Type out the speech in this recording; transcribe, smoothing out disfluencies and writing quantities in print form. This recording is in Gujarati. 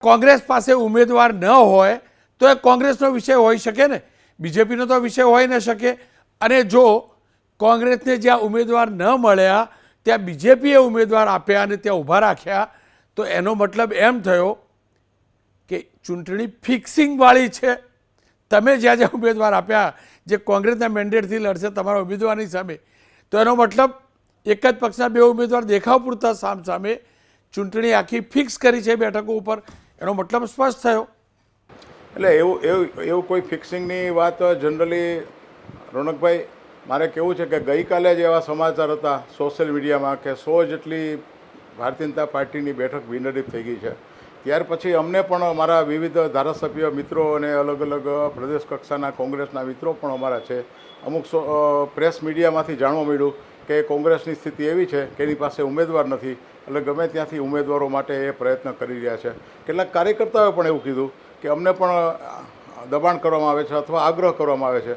કોંગ્રેસ પાસે ઉમેદવાર ન હોય તો એ કોંગ્રેસનો વિષય હોઈ શકે ને, બીજેપીનો તો વિષય હોઈ ન શકે. અને જો કોંગ્રેસને જ્યાં ઉમેદવાર ન મળ્યા ત્યાં બીજેપીએ ઉમેદવાર આપ્યા અને ત્યાં ઊભા રાખ્યા, તો એનો મતલબ એમ થયો કે ચૂંટણી ફિક્સિંગવાળી છે. તમે જ્યાં જ્યાં ઉમેદવાર આપ્યા જે કોંગ્રેસના મેન્ડેટથી લડશે તમારા ઉમેદવારની સામે, તો એનો મતલબ એક જ પક્ષના બે ઉમેદવાર દેખાવ પૂરતા સામસામે ચૂંટણી આખી ફિક્સ કરી છે બેઠકો ઉપર, એનો મતલબ સ્પષ્ટ થયો. એટલે એવું કોઈ ફિક્સિંગની વાત જનરલી રોનકભાઈ મારે કહેવું છે કે ગઈકાલે જ એવા સમાચાર હતા સોશિયલ મીડિયામાં કે 100 જેટલી ભારતીય જનતા પાર્ટીની બેઠક બિનહરીફ થઈ ગઈ છે. ત્યાર પછી અમને પણ અમારા વિવિધ ધારાસભ્ય મિત્રો અને અલગ અલગ પ્રદેશ કક્ષાના કોંગ્રેસના મિત્રો પણ અમારા છે. અમુક પ્રેસ મીડિયામાંથી જાણવા મળ્યું કે કોંગ્રેસની સ્થિતિ એવી છે કે એની પાસે ઉમેદવાર નથી, એટલે ગમે ત્યાંથી ઉમેદવારો માટે એ પ્રયત્ન કરી રહ્યા છે. કેટલાક કાર્યકર્તાઓએ પણ એવું કીધું કે અમને પણ દબાણ કરવામાં આવે છે અથવા આગ્રહ કરવામાં આવે છે